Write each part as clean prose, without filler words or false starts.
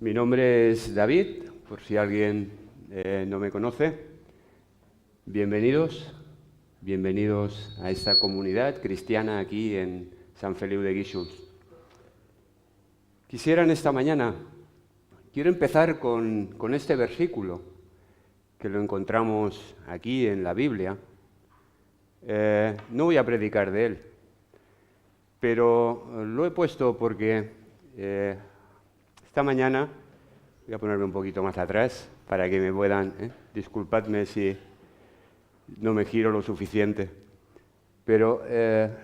Mi nombre es David, por si alguien no me conoce. Bienvenidos a esta comunidad cristiana aquí en Sant Feliu de Guíxols. Quisiera en esta mañana, quiero empezar con este versículo, que lo encontramos aquí en la Biblia. No voy a predicar de él, pero lo he puesto porque esta mañana, voy a ponerme un poquito más atrás para que me puedan, disculpadme si no me giro lo suficiente, pero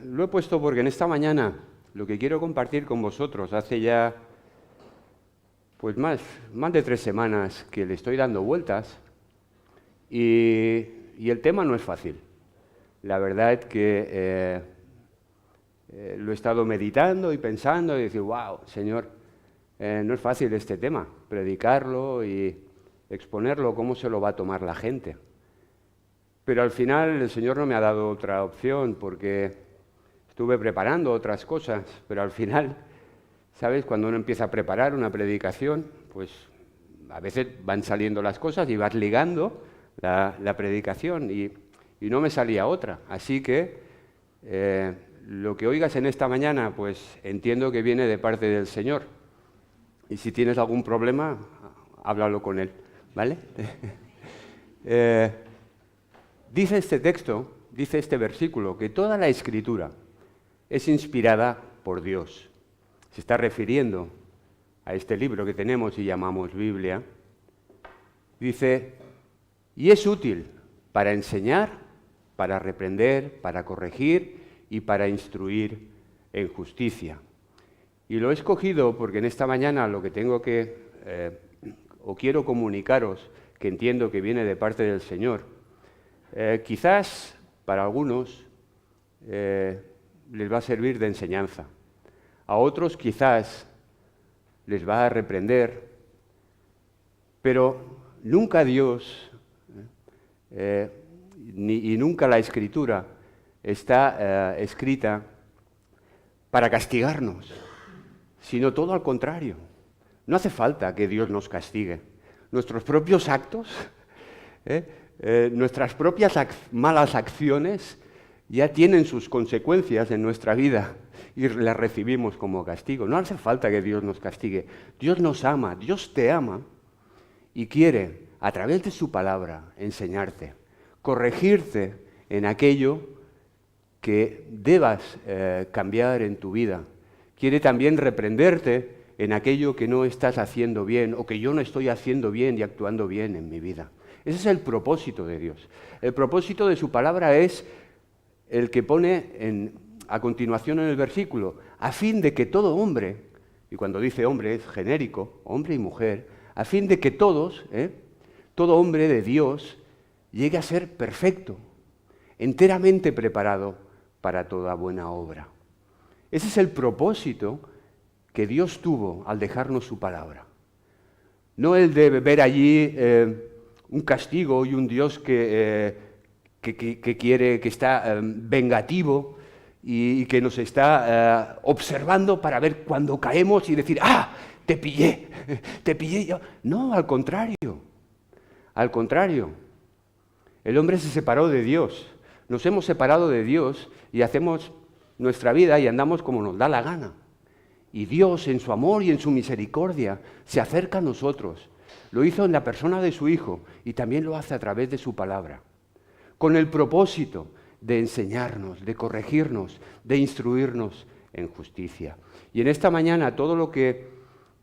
lo he puesto porque en esta mañana lo que quiero compartir con vosotros, hace ya pues más de 3 semanas que le estoy dando vueltas y el tema no es fácil. La verdad es que lo he estado meditando y pensando y decir, wow, Señor, no es fácil este tema, predicarlo y exponerlo, cómo se lo va a tomar la gente. Pero al final el Señor no me ha dado otra opción porque estuve preparando otras cosas, pero al final, ¿sabes? Cuando uno empieza a preparar una predicación, pues a veces van saliendo las cosas y vas ligando la predicación y no me salía otra. Así que lo que oigas en esta mañana, pues entiendo que viene de parte del Señor. Y si tienes algún problema, háblalo con Él, ¿vale? Dice este texto, dice este versículo, que toda la Escritura es inspirada por Dios. Se está refiriendo a este libro que tenemos y llamamos Biblia. Dice, y es útil para enseñar, para reprender, para corregir y para instruir en justicia. Y lo he escogido porque en esta mañana lo que tengo que, o quiero comunicaros, que entiendo que viene de parte del Señor, quizás para algunos les va a servir de enseñanza. A otros quizás les va a reprender, pero nunca Dios y nunca la Escritura está escrita para castigarnos, sino todo al contrario. No hace falta que Dios nos castigue. Nuestros propios actos, nuestras propias malas acciones ya tienen sus consecuencias en nuestra vida y las recibimos como castigo. No hace falta que Dios nos castigue. Dios nos ama, Dios te ama y quiere, a través de su palabra, enseñarte, corregirte en aquello que debas cambiar en tu vida. Quiere también reprenderte en aquello que no estás haciendo bien o que yo no estoy haciendo bien y actuando bien en mi vida. Ese es el propósito de Dios. El propósito de su palabra es el que pone a continuación en el versículo, a fin de que todo hombre, y cuando dice hombre es genérico, hombre y mujer, a fin de que todo hombre de Dios llegue a ser perfecto, enteramente preparado para toda buena obra. Ese es el propósito que Dios tuvo al dejarnos su palabra. No el de ver allí un castigo y un Dios que quiere, que está vengativo y que nos está observando para ver cuando caemos y decir, ¡ah! Te pillé yo. No, al contrario. El hombre se separó de Dios. Nos hemos separado de Dios y hacemos nuestra vida y andamos como nos da la gana. Y Dios, en su amor y en su misericordia, se acerca a nosotros. Lo hizo en la persona de su Hijo y también lo hace a través de su palabra, con el propósito de enseñarnos, de corregirnos, de instruirnos en justicia. Y en esta mañana todo lo que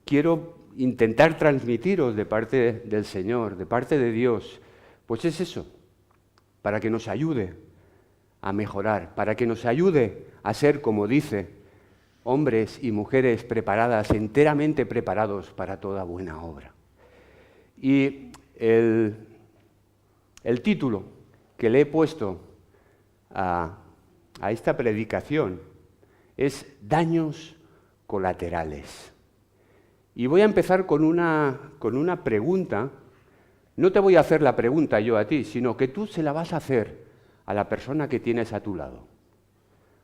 quiero intentar transmitiros de parte del Señor, de parte de Dios, pues es eso, para que nos ayude a mejorar, para que nos ayude a ser, como dice, hombres y mujeres preparadas, enteramente preparados para toda buena obra. Y el título que le he puesto a esta predicación es Daños colaterales. Y voy a empezar con una pregunta. No te voy a hacer la pregunta yo a ti, sino que tú se la vas a hacer a la persona que tienes a tu lado.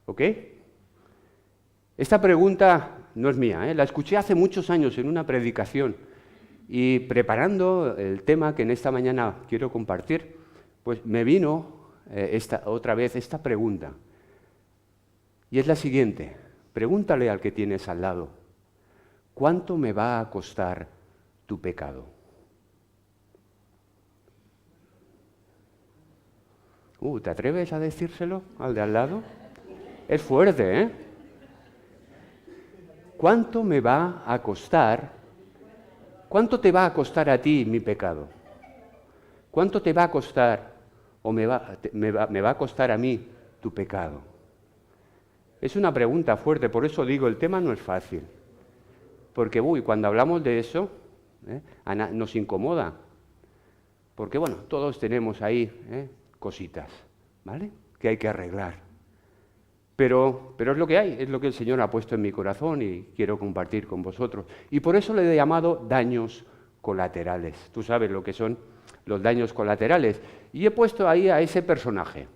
¿Ok? Esta pregunta no es mía, la escuché hace muchos años en una predicación Y preparando el tema que en esta mañana quiero compartir, pues me vino otra vez esta pregunta. Y es la siguiente. Pregúntale al que tienes al lado, ¿cuánto me va a costar tu pecado? ¿Te atreves a decírselo al de al lado? Es fuerte, ¿eh? ¿Cuánto me va a costar? ¿Cuánto te va a costar a ti mi pecado? ¿Cuánto te va a costar o me va a costar a mí tu pecado? Es una pregunta fuerte, por eso digo, el tema no es fácil. Porque cuando hablamos de eso, nos incomoda. Porque todos tenemos ahí cositas, ¿vale? Que hay que arreglar. Pero es lo que hay, es lo que el Señor ha puesto en mi corazón y quiero compartir con vosotros. Y por eso le he llamado daños colaterales. Tú sabes lo que son los daños colaterales. Y he puesto ahí a ese personaje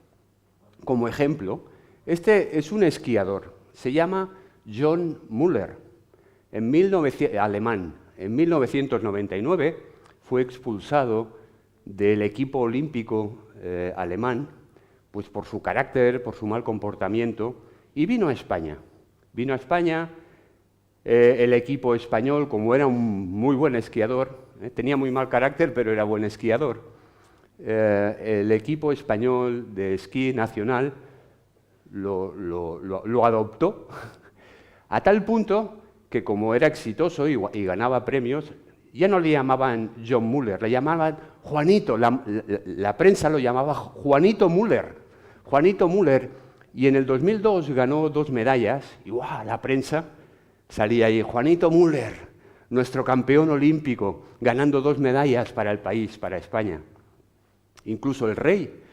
como ejemplo. Este es un esquiador, se llama John Müller, alemán. En 1999 fue expulsado del equipo olímpico alemán, pues por su carácter, por su mal comportamiento, y vino a España. Vino a España, el equipo español, como era un muy buen esquiador, tenía muy mal carácter, pero era buen esquiador, el equipo español de esquí nacional lo adoptó, a tal punto que como era exitoso y ganaba premios, ya no le llamaban John Müller, le llamaban Juanito, la prensa lo llamaba Juanito Müller. Juanito Müller, y en el 2002 ganó 2 medallas, y la prensa salía ahí, Juanito Müller, nuestro campeón olímpico, ganando 2 medallas para el país, para España. Incluso el rey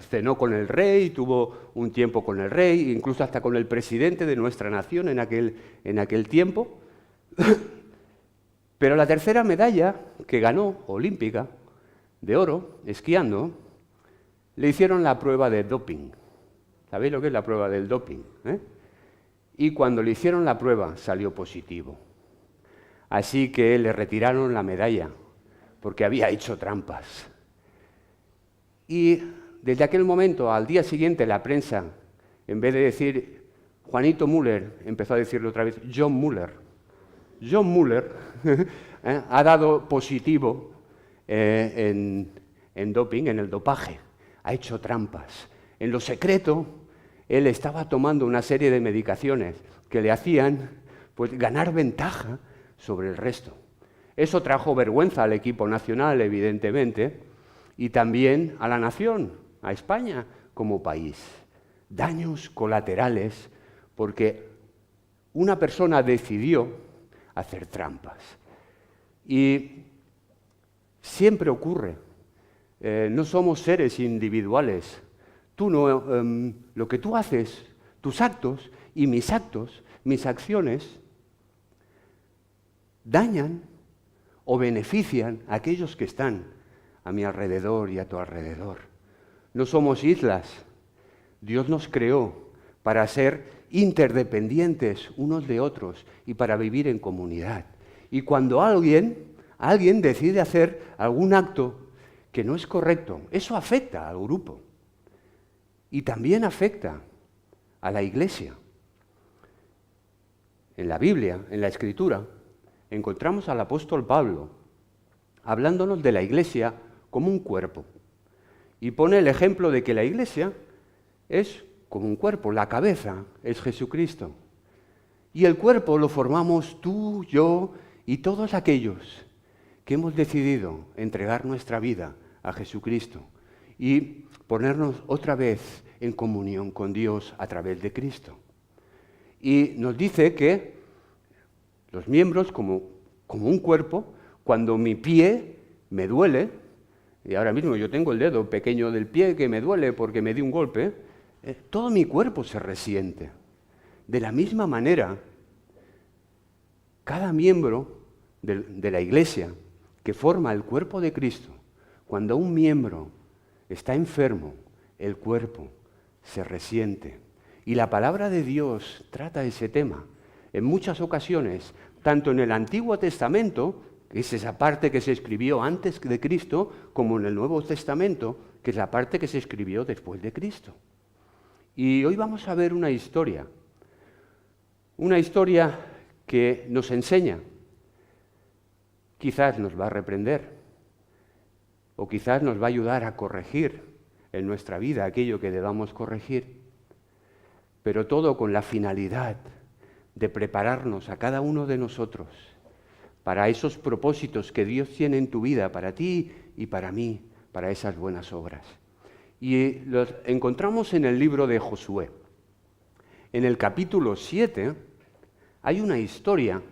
cenó con el rey, tuvo un tiempo con el rey, incluso hasta con el presidente de nuestra nación en aquel tiempo. Pero la tercera medalla que ganó, olímpica, de oro, esquiando, le hicieron la prueba de doping. ¿Sabéis lo que es la prueba del doping? Y cuando le hicieron la prueba salió positivo. Así que le retiraron la medalla porque había hecho trampas. Y desde aquel momento al día siguiente la prensa, en vez de decir Juanito Müller, empezó a decirle otra vez John Müller. John Müller ha dado positivo en doping, en el dopaje, ha hecho trampas. En lo secreto, él estaba tomando una serie de medicaciones que le hacían ganar ventaja sobre el resto. Eso trajo vergüenza al equipo nacional, evidentemente, y también a la nación, a España como país. Daños colaterales porque una persona decidió hacer trampas. Y siempre ocurre. No somos seres individuales. Tú no, lo que tú haces, tus actos y mis actos, mis acciones, dañan o benefician a aquellos que están a mi alrededor y a tu alrededor. No somos islas. Dios nos creó para ser interdependientes unos de otros y para vivir en comunidad. Y cuando alguien decide hacer algún acto que no es correcto, eso afecta al grupo y también afecta a la iglesia. En la Biblia, en la Escritura, encontramos al apóstol Pablo hablándonos de la iglesia como un cuerpo y pone el ejemplo de que la iglesia es como un cuerpo, la cabeza es Jesucristo y el cuerpo lo formamos tú, yo y todos aquellos que hemos decidido entregar nuestra vida a Jesucristo y ponernos otra vez en comunión con Dios a través de Cristo. Y nos dice que los miembros, como un cuerpo, cuando mi pie me duele, y ahora mismo yo tengo el dedo pequeño del pie que me duele porque me di un golpe, todo mi cuerpo se resiente. De la misma manera, cada miembro de la iglesia que forma el cuerpo de Cristo, cuando un miembro está enfermo, el cuerpo se resiente. Y la palabra de Dios trata ese tema. en muchas ocasiones, tanto en el Antiguo Testamento, que es esa parte que se escribió antes de Cristo, como en el Nuevo Testamento, que es la parte que se escribió después de Cristo. Y hoy vamos a ver una historia que nos enseña, quizás nos va a reprender, o quizás nos va a ayudar a corregir en nuestra vida aquello que debamos corregir, pero todo con la finalidad de prepararnos a cada uno de nosotros para esos propósitos que Dios tiene en tu vida, para ti y para mí, para esas buenas obras. Y los encontramos en el libro de Josué. En el capítulo 7 hay una historia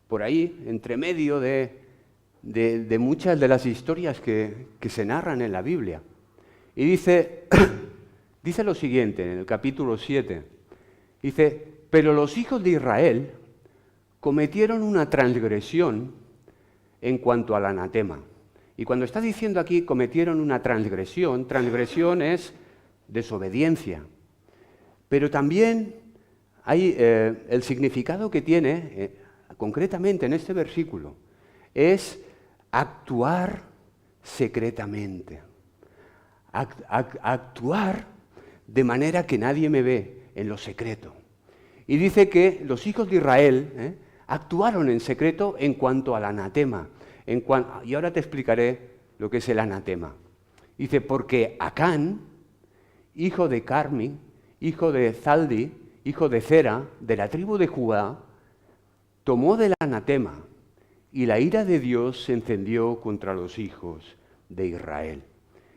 por ahí, entre medio de muchas de las historias que se narran en la Biblia. Y dice lo siguiente en el capítulo 7. Dice, pero los hijos de Israel cometieron una transgresión en cuanto al anatema. Y cuando está diciendo aquí cometieron una transgresión es desobediencia. Pero también hay el significado que tiene, concretamente en este versículo, es actuar secretamente. Actuar de manera que nadie me ve, en lo secreto. Y dice que los hijos de Israel actuaron en secreto en cuanto al anatema. Y ahora te explicaré lo que es el anatema. Dice, porque Acán, hijo de Carmi, hijo de Zaldi, hijo de Zera, de la tribu de Judá, tomó del anatema, y la ira de Dios se encendió contra los hijos de Israel.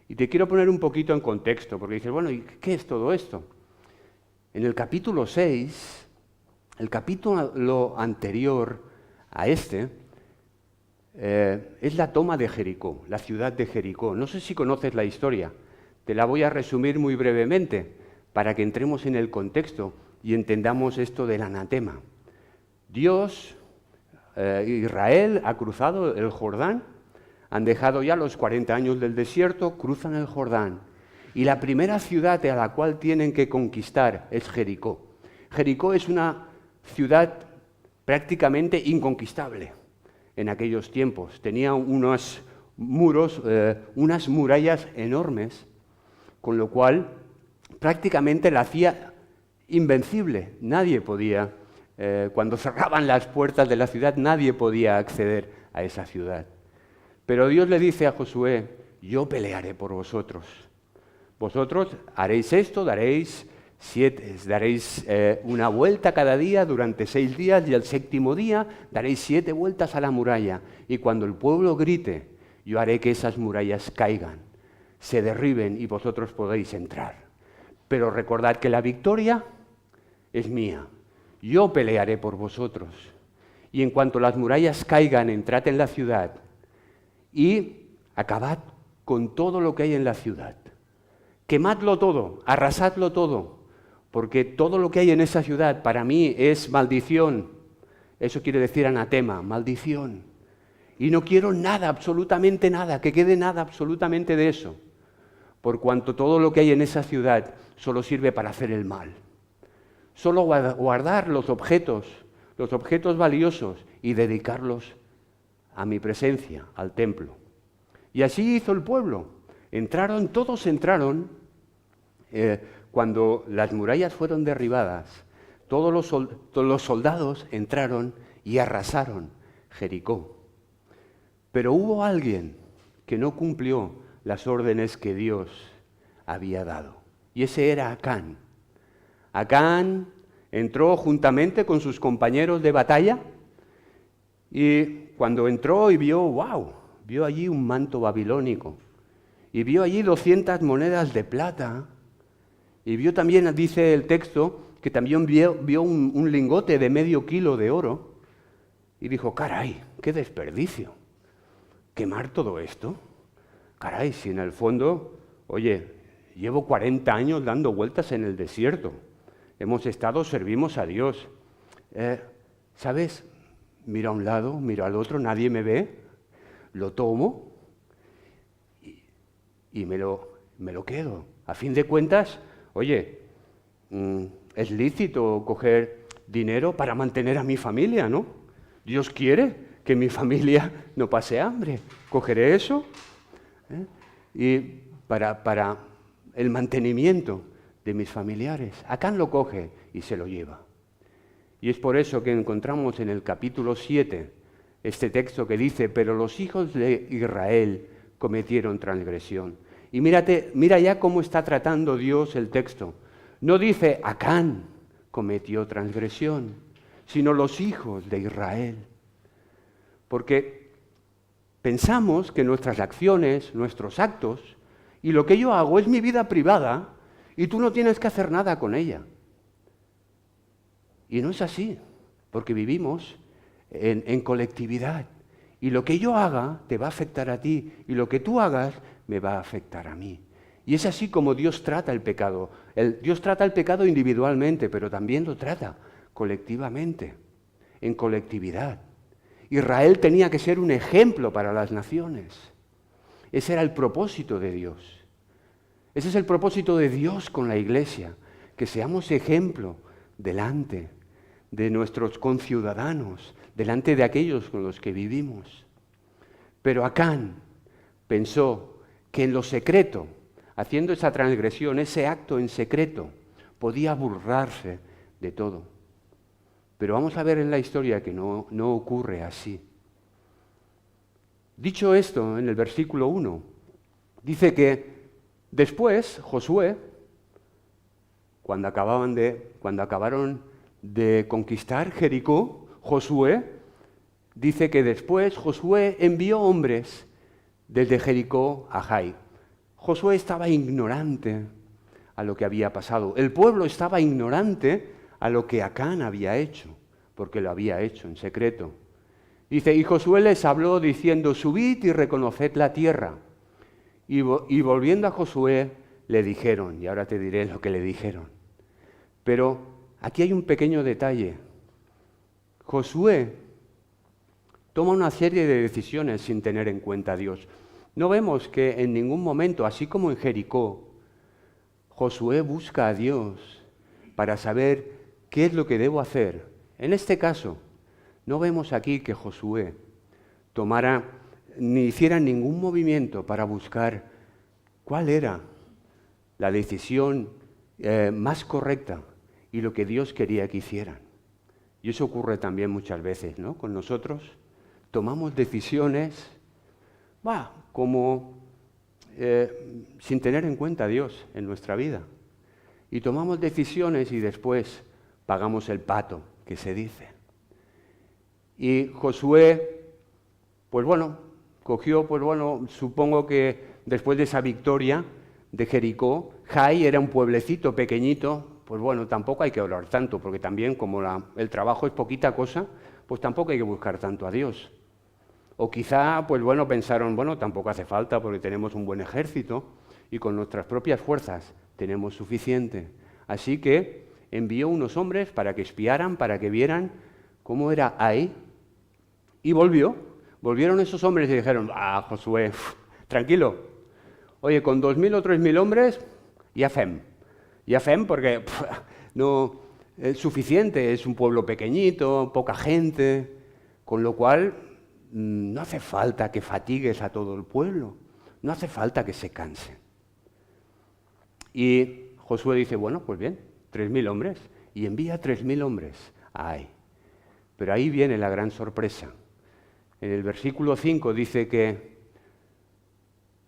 Y te quiero poner un poquito en contexto, porque dices, bueno, ¿y qué es todo esto? En el capítulo 6, el capítulo anterior a este, es la toma de Jericó, la ciudad de Jericó. No sé si conoces la historia, te la voy a resumir muy brevemente para que entremos en el contexto y entendamos esto del anatema. Israel ha cruzado el Jordán, han dejado ya los 40 años del desierto, cruzan el Jordán. Y la primera ciudad a la cual tienen que conquistar es Jericó. Jericó es una ciudad prácticamente inconquistable en aquellos tiempos. Tenía unos muros, unas murallas enormes, con lo cual prácticamente la hacía invencible. Nadie podía, cuando cerraban las puertas de la ciudad, nadie podía acceder a esa ciudad. Pero Dios le dice a Josué, yo pelearé por vosotros. Vosotros haréis esto, daréis una vuelta cada día durante 6 días y al 7º día daréis 7 vueltas a la muralla. Y cuando el pueblo grite, yo haré que esas murallas caigan, se derriben y vosotros podéis entrar. Pero recordad que la victoria es mía. Yo pelearé por vosotros. Y en cuanto las murallas caigan, entrad en la ciudad y acabad con todo lo que hay en la ciudad. Quemadlo todo, arrasadlo todo, porque todo lo que hay en esa ciudad para mí es maldición. Eso quiere decir anatema, maldición. Y no quiero nada, absolutamente nada, que quede nada absolutamente de eso, por cuanto todo lo que hay en esa ciudad solo sirve para hacer el mal. Solo guardar los objetos valiosos y dedicarlos a mi presencia, al templo. Y así hizo el pueblo. Todos entraron, cuando las murallas fueron derribadas, todos los soldados entraron y arrasaron Jericó. Pero hubo alguien que no cumplió las órdenes que Dios había dado. Y ese era Acán. Acán entró juntamente con sus compañeros de batalla y cuando entró y vio allí un manto babilónico y vio allí 200 monedas de plata y vio también, dice el texto, que también vio un lingote de medio kilo de oro y dijo, caray, qué desperdicio, quemar todo esto. Caray, si en el fondo, oye, llevo 40 años dando vueltas en el desierto, servimos a Dios. ¿Sabes? Miro a un lado, miro al otro, nadie me ve, lo tomo y me lo quedo. A fin de cuentas, oye, es lícito coger dinero para mantener a mi familia, ¿no? Dios quiere que mi familia no pase hambre. Cogeré eso y para el mantenimiento de mis familiares. Acán lo coge y se lo lleva. Y es por eso que encontramos en el capítulo 7 este texto que dice: pero los hijos de Israel cometieron transgresión. Y mira ya cómo está tratando Dios el texto. No dice Acán cometió transgresión, sino los hijos de Israel. Porque pensamos que nuestras acciones, nuestros actos, y lo que yo hago es mi vida privada, y tú no tienes que hacer nada con ella. Y no es así, porque vivimos en colectividad. Y lo que yo haga te va a afectar a ti, y lo que tú hagas me va a afectar a mí. Y es así como Dios trata el pecado. Dios trata el pecado individualmente, pero también lo trata colectivamente, en colectividad. Israel tenía que ser un ejemplo para las naciones. Ese era el propósito de Dios. Ese es el propósito de Dios con la Iglesia, que seamos ejemplo delante de nuestros conciudadanos, delante de aquellos con los que vivimos. Pero Acán pensó que en lo secreto, haciendo esa transgresión, ese acto en secreto, podía burlarse de todo. Pero vamos a ver en la historia que no ocurre así. Dicho esto, en el versículo 1, dice que después Josué, cuando acabaron de conquistar Jericó, Josué dice que después Josué envió hombres desde Jericó a Jai. Josué estaba ignorante a lo que había pasado. El pueblo estaba ignorante a lo que Acán había hecho, porque lo había hecho en secreto. Dice, y Josué les habló diciendo: subid y reconoced la tierra. Y volviendo a Josué le dijeron, y ahora te diré lo que le dijeron. Pero aquí hay un pequeño detalle. Josué toma una serie de decisiones sin tener en cuenta a Dios. No vemos que en ningún momento, así como en Jericó, Josué busca a Dios para saber qué es lo que debo hacer. En este caso, no vemos aquí que Josué tomara ni hiciera ningún movimiento para buscar cuál era la decisión más correcta y lo que Dios quería que hicieran. Y eso ocurre también muchas veces, ¿no? Con nosotros tomamos decisiones como sin tener en cuenta a Dios en nuestra vida. Y tomamos decisiones y después pagamos el pato, que se dice. Y Josué, supongo que después de esa victoria de Jericó, Jai era un pueblecito pequeñito, tampoco hay que orar tanto, porque también como el trabajo es poquita cosa, pues tampoco hay que buscar tanto a Dios. O quizá, pensaron, tampoco hace falta porque tenemos un buen ejército y con nuestras propias fuerzas tenemos suficiente. Así que envió unos hombres para que espiaran, para que vieran cómo era Ai, y volvieron esos hombres y dijeron: Josué, tranquilo, oye, con 2.000 o 3.000 hombres, ya fem, porque no es suficiente, es un pueblo pequeñito, poca gente, con lo cual no hace falta que fatigues a todo el pueblo, no hace falta que se canse. Y Josué dice, pues bien, 3.000 hombres, y envía 3.000 hombres a Ai. Pero ahí viene la gran sorpresa. En el versículo 5 dice que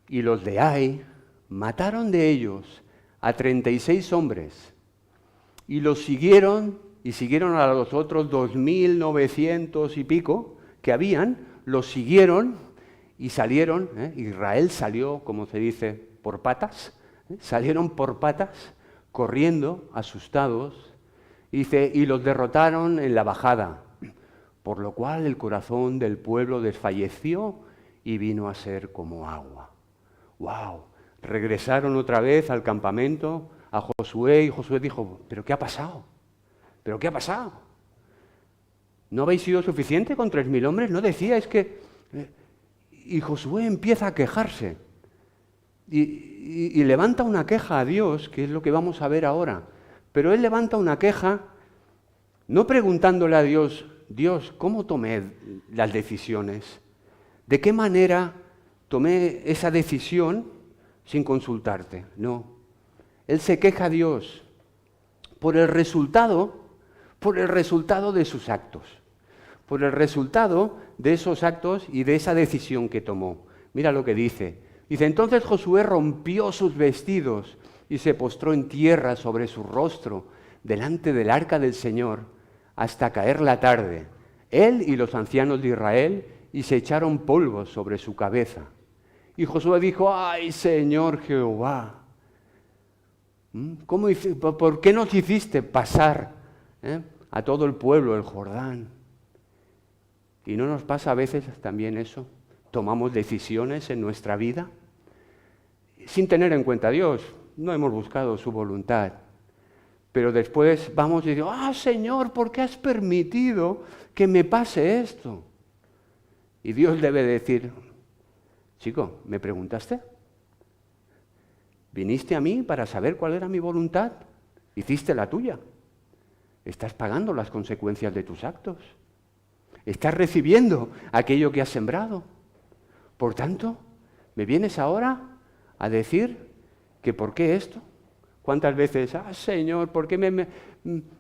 y los de Ai mataron de ellos a 36 hombres y los siguieron a los otros 2.900 y pico que habían, los siguieron y salieron, Israel salió, como se dice, por patas, salieron por patas, corriendo, asustados, dice, y los derrotaron en la bajada, por lo cual el corazón del pueblo desfalleció y vino a ser como agua. ¡Wow! Regresaron otra vez al campamento a Josué y Josué dijo, ¿pero qué ha pasado? ¿Pero qué ha pasado? ¿No habéis sido suficiente con 3.000 hombres? ¿No decíais que...? Y Josué empieza a quejarse y levanta una queja a Dios, que es lo que vamos a ver ahora. Pero él levanta una queja No preguntándole a Dios, Dios, ¿cómo tomé las decisiones? ¿De qué manera tomé esa decisión sin consultarte? No. Él se queja a Dios por el resultado de sus actos, por el resultado de esos actos y de esa decisión que tomó. Mira lo que dice. Dice, entonces Josué rompió sus vestidos y se postró en tierra sobre su rostro delante del arca del Señor hasta caer la tarde, él y los ancianos de Israel, y se echaron polvos sobre su cabeza. Y Josué dijo, ¡ay, Señor Jehová! ¿Por qué nos hiciste pasar a todo el pueblo el Jordán? ¿Y no nos pasa a veces también eso? Tomamos decisiones en nuestra vida sin tener en cuenta a Dios. No hemos buscado su voluntad. Pero después vamos y decimos, Señor, ¿por qué has permitido que me pase esto? Y Dios debe decir, chico, ¿me preguntaste? ¿Viniste a mí para saber cuál era mi voluntad? Hiciste la tuya. Estás pagando las consecuencias de tus actos. Estás recibiendo aquello que has sembrado. Por tanto, ¿me vienes ahora a decir que por qué esto? ¿Cuántas veces, Señor, ¿por qué me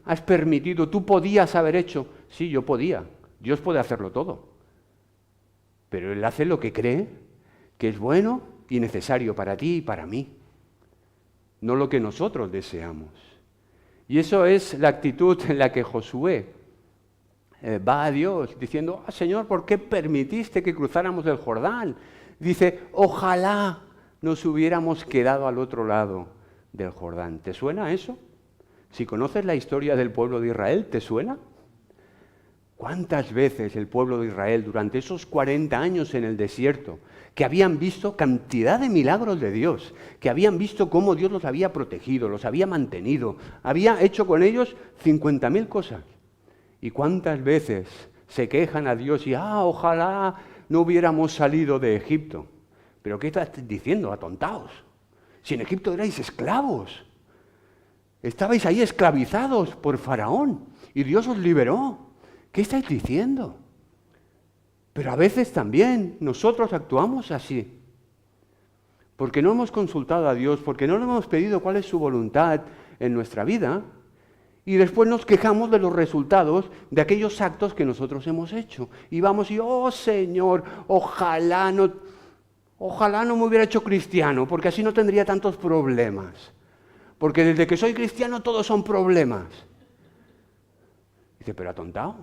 has permitido? Tú podías haber hecho. Sí, yo podía. Dios puede hacerlo todo. Pero Él hace lo que cree que es bueno y necesario para ti y para mí. No lo que nosotros deseamos. Y eso es la actitud en la que Josué va a Dios diciendo, Señor, ¿por qué permitiste que cruzáramos el Jordán? Dice, ojalá nos hubiéramos quedado al otro lado del Jordán. ¿Te suena eso? Si conoces la historia del pueblo de Israel, ¿te suena? ¿Cuántas veces el pueblo de Israel durante esos 40 años en el desierto, que habían visto cantidad de milagros de Dios, que habían visto cómo Dios los había protegido, los había mantenido, había hecho con ellos 50.000 cosas? ¿Y cuántas veces se quejan a Dios y, ojalá no hubiéramos salido de Egipto? ¿Pero qué estás diciendo, atontaos? Si en Egipto erais esclavos, estabais ahí esclavizados por Faraón y Dios os liberó. ¿Qué estáis diciendo? Pero a veces también nosotros actuamos así, porque no hemos consultado a Dios, porque no le hemos pedido cuál es su voluntad en nuestra vida, y después nos quejamos de los resultados de aquellos actos que nosotros hemos hecho. Y vamos y, Señor, ojalá no me hubiera hecho cristiano, porque así no tendría tantos problemas. Porque desde que soy cristiano todos son problemas. Dice, pero atontado,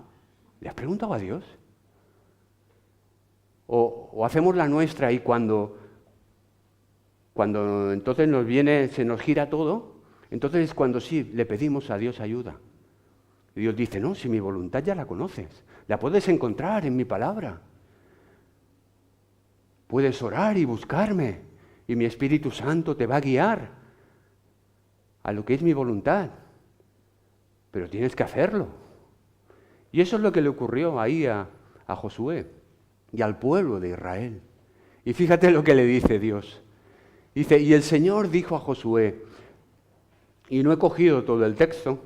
¿le has preguntado a Dios? O hacemos la nuestra y cuando entonces se nos gira todo, entonces es cuando sí le pedimos a Dios ayuda. Y Dios dice, no, si mi voluntad ya la conoces, la puedes encontrar en mi palabra. Puedes orar y buscarme, y mi Espíritu Santo te va a guiar a lo que es mi voluntad. Pero tienes que hacerlo. Y eso es lo que le ocurrió ahí a Josué y al pueblo de Israel. Y fíjate lo que le dice Dios. Dice, y el Señor dijo a Josué, y no he cogido todo el texto,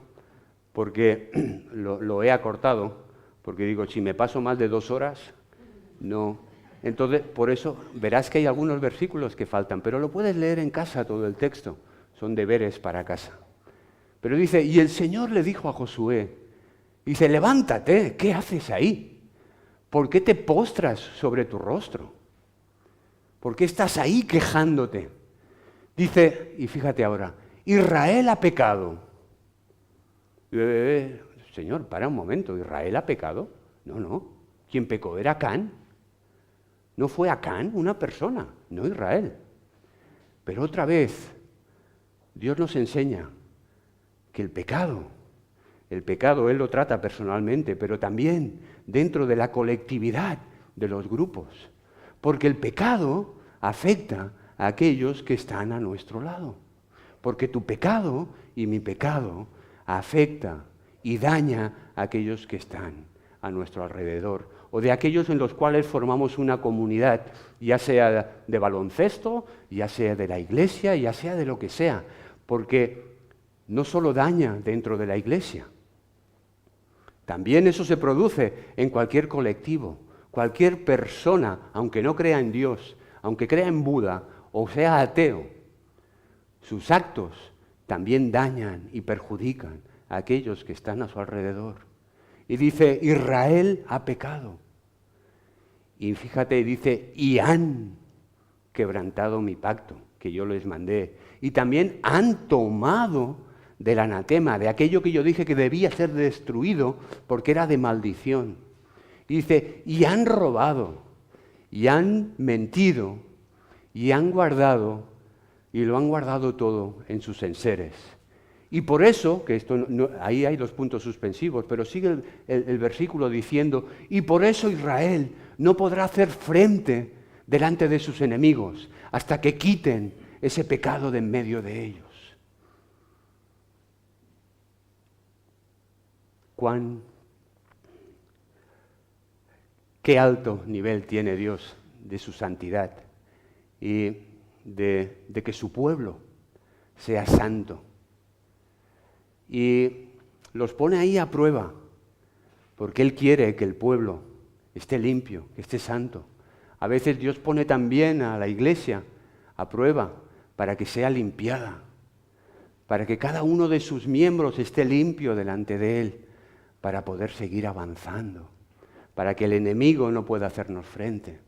porque lo he acortado, porque digo, si me paso más de 2 horas, no. Entonces, por eso verás que hay algunos versículos que faltan, pero lo puedes leer en casa todo el texto, son deberes para casa. Pero dice, y el Señor le dijo a Josué, dice, levántate, ¿qué haces ahí? ¿Por qué te postras sobre tu rostro? ¿Por qué estás ahí quejándote? Dice, y fíjate ahora, Israel ha pecado. Señor, para un momento, ¿Israel ha pecado? No. Quien pecó era Acán. No fue Acán una persona, no Israel. Pero otra vez, Dios nos enseña que el pecado Él lo trata personalmente, pero también dentro de la colectividad de los grupos. Porque el pecado afecta a aquellos que están a nuestro lado. Porque tu pecado y mi pecado afecta y daña a aquellos que están a nuestro alrededor, o de aquellos en los cuales formamos una comunidad, ya sea de baloncesto, ya sea de la iglesia, ya sea de lo que sea, porque no solo daña dentro de la iglesia, También eso se produce en cualquier colectivo. Cualquier persona, aunque no crea en Dios, aunque crea en Buda o sea ateo, sus actos también dañan y perjudican a aquellos que están a su alrededor. Y dice, Israel ha pecado. Y fíjate, dice, y han quebrantado mi pacto que yo les mandé. Y también han tomado del anatema, de aquello que yo dije que debía ser destruido porque era de maldición. Y dice, y han robado, y han mentido, y han guardado, y lo han guardado todo en sus enseres. Y por eso, que esto ahí hay los puntos suspensivos, pero sigue el versículo diciendo, y por eso Israel no podrá hacer frente delante de sus enemigos hasta que quiten ese pecado de en medio de ellos. Qué alto nivel tiene Dios de su santidad y de que su pueblo sea santo. Y los pone ahí a prueba, porque Él quiere que el pueblo esté limpio, que esté santo. A veces Dios pone también a la iglesia a prueba para que sea limpiada, para que cada uno de sus miembros esté limpio delante de Él, para poder seguir avanzando, para que el enemigo no pueda hacernos frente.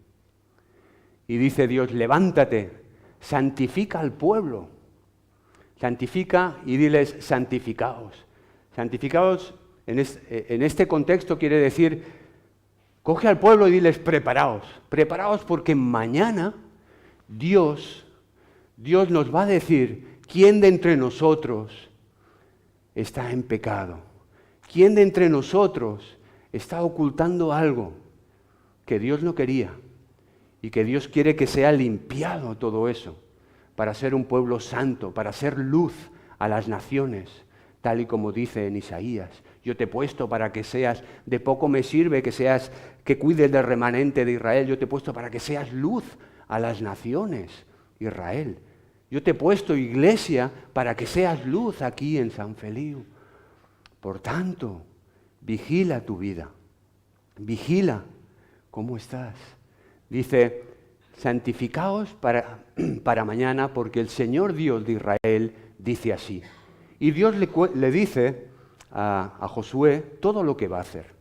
Y dice Dios, levántate, santifica al pueblo, santifica y diles santificaos. Santificaos en este contexto quiere decir, coge al pueblo y diles preparaos, preparaos porque mañana Dios nos va a decir quién de entre nosotros está en pecado. ¿Quién de entre nosotros está ocultando algo que Dios no quería y que Dios quiere que sea limpiado todo eso para ser un pueblo santo, para ser luz a las naciones, tal y como dice en Isaías? Yo te he puesto para que seas, de poco me sirve que cuides del remanente de Israel, yo te he puesto para que seas luz a las naciones, Israel. Yo te he puesto, iglesia, para que seas luz aquí en San Feliu. Por tanto, vigila tu vida, vigila cómo estás. Dice, santificaos para mañana, porque el Señor Dios de Israel dice así. Y Dios le dice a Josué todo lo que va a hacer.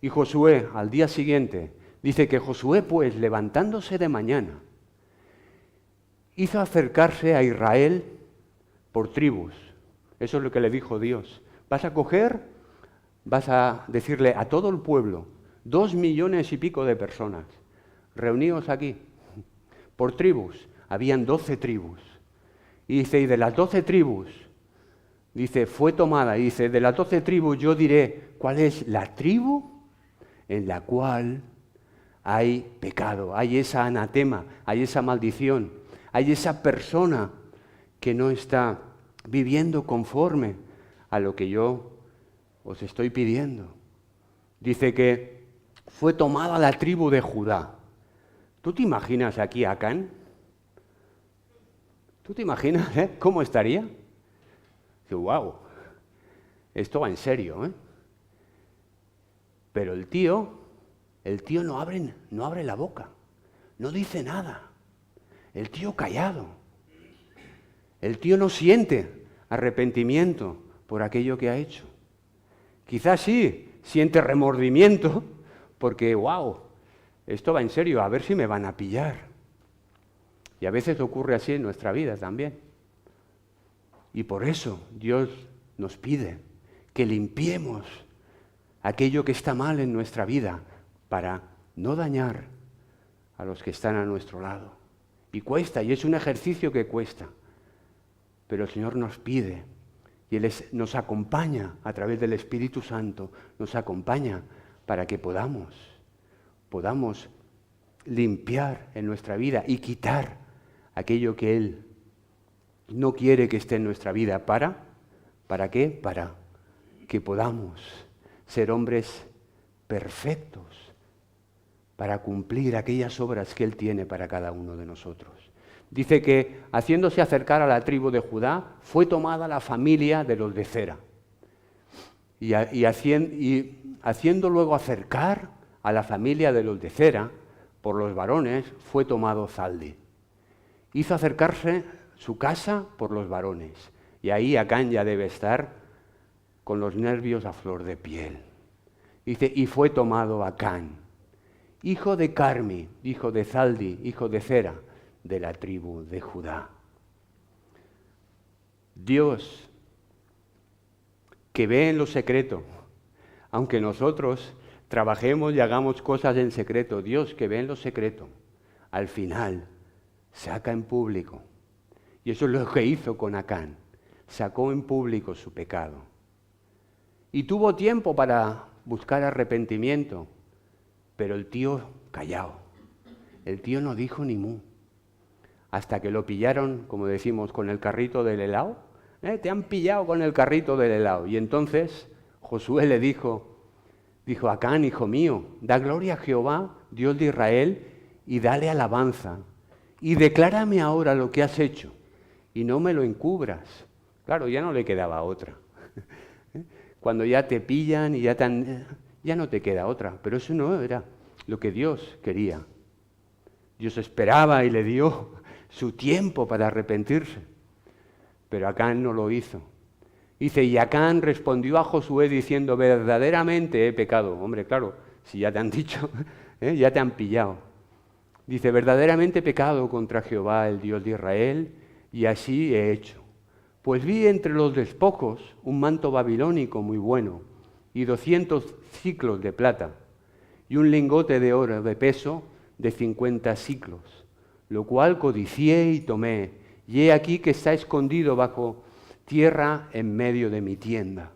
Y Josué, al día siguiente, dice que Josué, pues, levantándose de mañana, hizo acercarse a Israel por tribus. Eso es lo que le dijo Dios. Vas a decirle a todo el pueblo, 2 millones y pico de personas, reuníos aquí, por tribus. Habían 12 tribus. Y dice, y de las 12 tribus, dice, fue tomada, y dice, de las 12 tribus yo diré cuál es la tribu en la cual hay pecado, hay esa anatema, hay esa maldición, hay esa persona que no está viviendo conforme a lo que yo os estoy pidiendo. Dice que fue tomada la tribu de Judá. ¿Tú te imaginas aquí a Acán? ¿Tú te imaginas cómo estaría? Dice, wow, esto va en serio, ¿eh? Pero el tío no abre la boca, no dice nada. El tío callado. El tío no siente arrepentimiento por aquello que ha hecho. Quizás sí siente remordimiento porque, wow, esto va en serio, a ver si me van a pillar. Y a veces ocurre así en nuestra vida también. Y por eso Dios nos pide que limpiemos aquello que está mal en nuestra vida para no dañar a los que están a nuestro lado. Y cuesta, y es un ejercicio que cuesta. Pero el Señor nos pide, y Él nos acompaña a través del Espíritu Santo, nos acompaña para que podamos limpiar en nuestra vida y quitar aquello que Él no quiere que esté en nuestra vida. ¿Para qué? Para que podamos ser hombres perfectos, para cumplir aquellas obras que Él tiene para cada uno de nosotros. Dice que, haciéndose acercar a la tribu de Judá, fue tomada la familia de los de Zera. y haciendo luego acercar a la familia de los de Zera por los varones, fue tomado Zaldi. Hizo acercarse su casa por los varones, y ahí Acán ya debe estar con los nervios a flor de piel. Dice, y fue tomado Acán, hijo de Carmi, hijo de Zaldi, hijo de Zera, de la tribu de Judá. Dios, que ve en lo secreto, aunque nosotros trabajemos y hagamos cosas en secreto, Dios que ve en lo secreto, al final saca en público. Y eso es lo que hizo con Acán, sacó en público su pecado. Y tuvo tiempo para buscar arrepentimiento, pero el tío callado, el tío no dijo ni mu, hasta que lo pillaron, como decimos, con el carrito del helado. Te han pillado con el carrito del helado. Y entonces Josué le dijo, Acán, hijo mío, da gloria a Jehová, Dios de Israel, y dale alabanza, y declárame ahora lo que has hecho, y no me lo encubras. Claro, ya no le quedaba otra. Cuando ya te pillan y ya no te queda otra, pero eso no era lo que Dios quería. Dios esperaba y le dio su tiempo para arrepentirse, pero Acán no lo hizo. Dice, y Acán respondió a Josué diciendo, verdaderamente he pecado. Hombre, claro, si ya te han dicho, ya te han pillado. Dice, verdaderamente he pecado contra Jehová, el Dios de Israel, y así he hecho. Pues vi entre los despojos un manto babilónico muy bueno, y 200 siclos de plata, y un lingote de oro de peso de 50 siclos, lo cual codicié y tomé, y he aquí que está escondido bajo tierra en medio de mi tienda,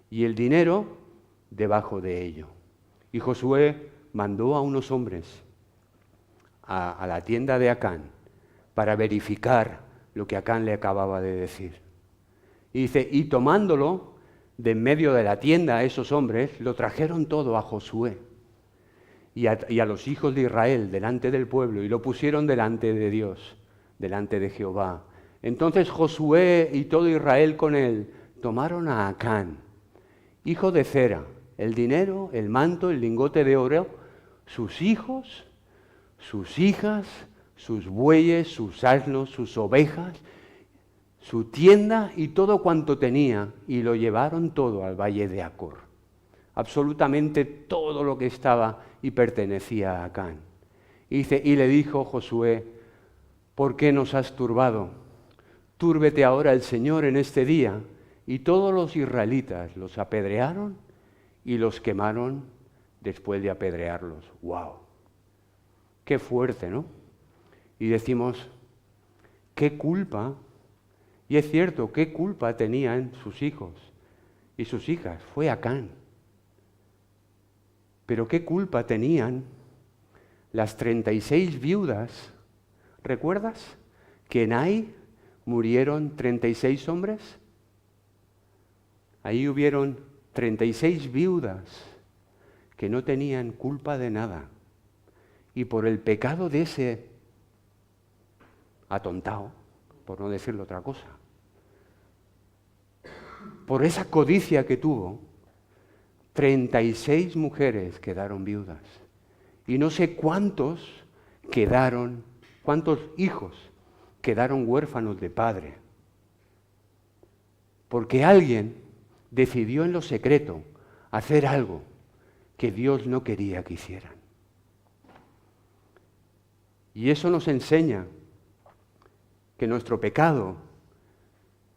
y el dinero debajo de ello. Y Josué mandó a unos hombres a la tienda de Acán para verificar lo que Acán le acababa de decir. Y dice, y tomándolo de en medio de la tienda, esos hombres lo trajeron todo a Josué y a los hijos de Israel delante del pueblo, y lo pusieron delante de Dios, delante de Jehová. Entonces Josué y todo Israel con él tomaron a Acán, hijo de Zera, el dinero, el manto, el lingote de oro, sus hijos, sus hijas, sus bueyes, sus asnos, sus ovejas, su tienda y todo cuanto tenía, y lo llevaron todo al valle de Acor. Absolutamente todo lo que estaba y pertenecía a Acán. Y le dijo Josué, ¿por qué nos has turbado? Túrbete ahora el Señor en este día. Y todos los israelitas los apedrearon y los quemaron después de apedrearlos. ¡Wow! ¡Qué fuerte!, ¿no? Y decimos, ¿qué culpa? Y es cierto, ¿qué culpa tenían sus hijos y sus hijas? Fue Acán. Pero ¿qué culpa tenían las 36 viudas? ¿Recuerdas que en Ai murieron 36 hombres? Ahí hubieron 36 viudas que no tenían culpa de nada. Y por el pecado de ese atontado, por no decirle otra cosa, por esa codicia que tuvo, 36 mujeres quedaron viudas. Y no sé cuántos hijos quedaron huérfanos de padre. Porque alguien decidió en lo secreto hacer algo que Dios no quería que hicieran. Y eso nos enseña que nuestro pecado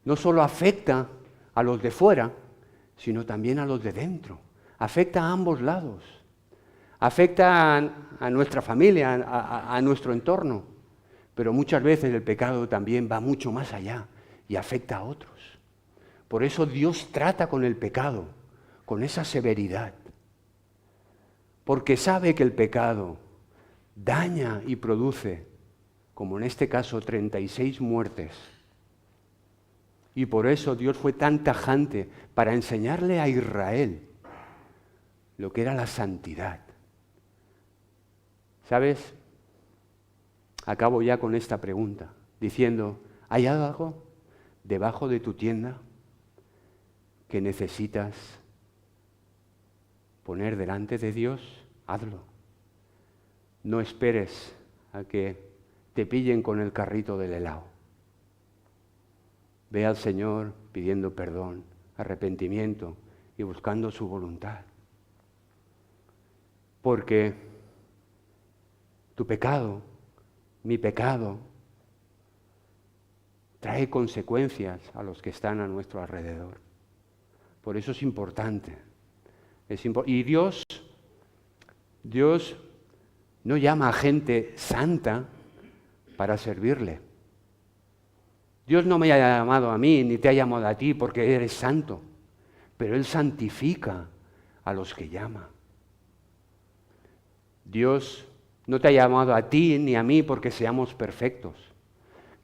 no solo afecta a los de fuera, sino también a los de dentro. Afecta a ambos lados. Afecta a nuestra familia, a nuestro entorno. Pero muchas veces el pecado también va mucho más allá y afecta a otros. Por eso Dios trata con el pecado, con esa severidad. Porque sabe que el pecado daña y produce, como en este caso, 36 muertes. Y por eso Dios fue tan tajante para enseñarle a Israel lo que era la santidad. ¿Sabes? Acabo ya con esta pregunta, diciendo, ¿hay algo debajo de tu tienda? que necesitas poner delante de Dios, hazlo. No esperes a que te pillen con el carrito del helado. Ve al Señor pidiendo perdón, arrepentimiento y buscando su voluntad. Porque tu pecado, mi pecado, trae consecuencias a los que están a nuestro alrededor. Por eso es importante. Y Dios no llama a gente santa para servirle. Dios no me ha llamado a mí, ni te ha llamado a ti porque eres santo, pero Él santifica a los que llama. Dios no te ha llamado a ti ni a mí porque seamos perfectos,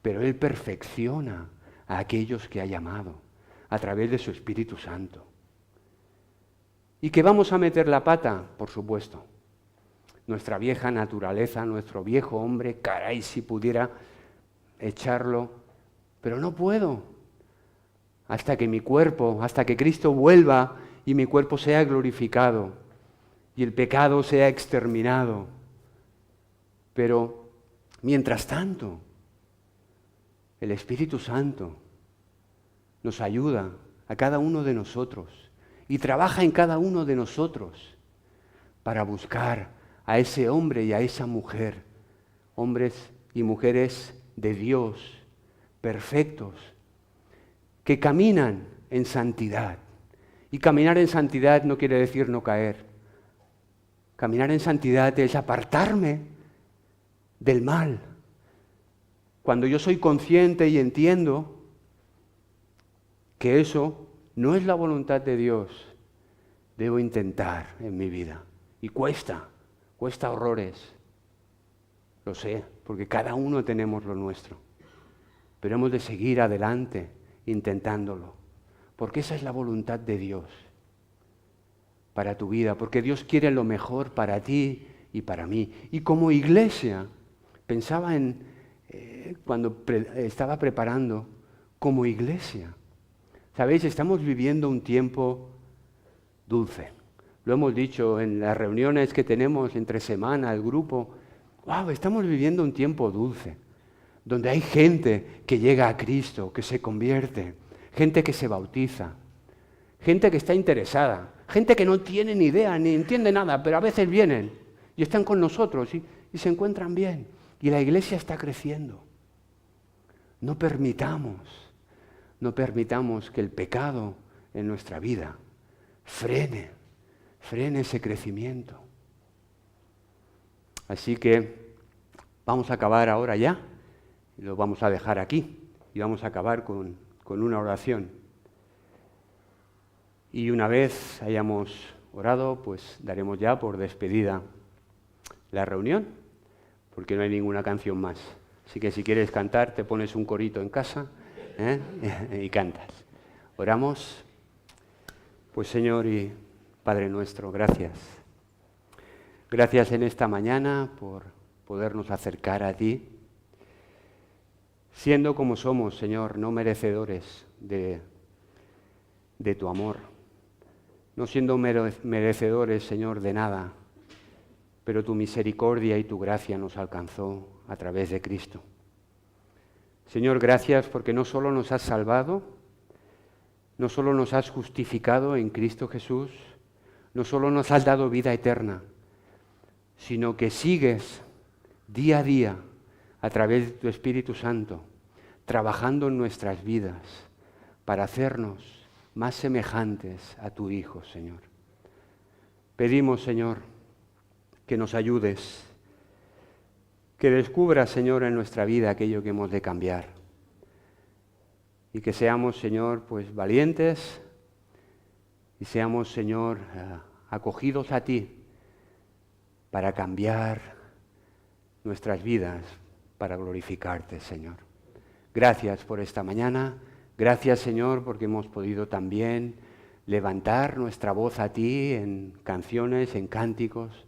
pero Él perfecciona a aquellos que ha llamado a través de su Espíritu Santo. ¿Y que vamos a meter la pata? Por supuesto. Nuestra vieja naturaleza, nuestro viejo hombre, caray, si pudiera echarlo, pero no puedo. Hasta que Cristo vuelva y mi cuerpo sea glorificado y el pecado sea exterminado. Pero, mientras tanto, el Espíritu Santo nos ayuda a cada uno de nosotros y trabaja en cada uno de nosotros para buscar a ese hombre y a esa mujer, hombres y mujeres de Dios, perfectos, que caminan en santidad. Y caminar en santidad no quiere decir no caer. Caminar en santidad es apartarme del mal. Cuando yo soy consciente y entiendo que eso no es la voluntad de Dios, debo intentar en mi vida. Y cuesta horrores. Lo sé, porque cada uno tenemos lo nuestro. Pero hemos de seguir adelante intentándolo, porque esa es la voluntad de Dios para tu vida, porque Dios quiere lo mejor para ti y para mí. Y como iglesia, pensaba cuando estaba preparando, como iglesia, ¿sabéis? Estamos viviendo un tiempo dulce. Lo hemos dicho en las reuniones que tenemos entre semana, el grupo. ¡Wow! Estamos viviendo un tiempo dulce, donde hay gente que llega a Cristo, que se convierte, gente que se bautiza, gente que está interesada, gente que no tiene ni idea, ni entiende nada, pero a veces vienen y están con nosotros y se encuentran bien. Y la iglesia está creciendo. No permitamos que el pecado en nuestra vida frene ese crecimiento. Así que vamos a acabar ahora ya, y lo vamos a dejar aquí, y vamos a acabar con una oración. Y una vez hayamos orado, pues daremos ya por despedida la reunión, porque no hay ninguna canción más. Así que si quieres cantar, te pones un corito en casa y cantas. Oramos. Pues Señor y Padre nuestro, gracias. Gracias en esta mañana por podernos acercar a ti, siendo como somos, Señor, no merecedores de tu amor, no siendo merecedores, Señor, de nada, pero tu misericordia y tu gracia nos alcanzó a través de Cristo. Señor, gracias porque no solo nos has salvado, no solo nos has justificado en Cristo Jesús, no solo nos has dado vida eterna, sino que sigues día a día a través de tu Espíritu Santo, trabajando en nuestras vidas para hacernos más semejantes a tu Hijo, Señor. Pedimos, Señor, que nos ayudes, que descubras, Señor, en nuestra vida aquello que hemos de cambiar y que seamos, Señor, pues valientes y seamos, Señor, acogidos a ti para cambiar nuestras vidas, para glorificarte, Señor. Gracias por esta mañana, gracias, Señor, porque hemos podido también levantar nuestra voz a ti en canciones, en cánticos,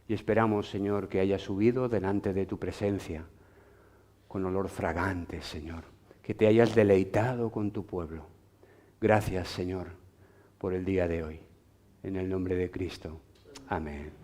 y esperamos, Señor, que hayas subido delante de tu presencia con olor fragante, Señor, que te hayas deleitado con tu pueblo. Gracias, Señor, por el día de hoy. En el nombre de Cristo. Amén.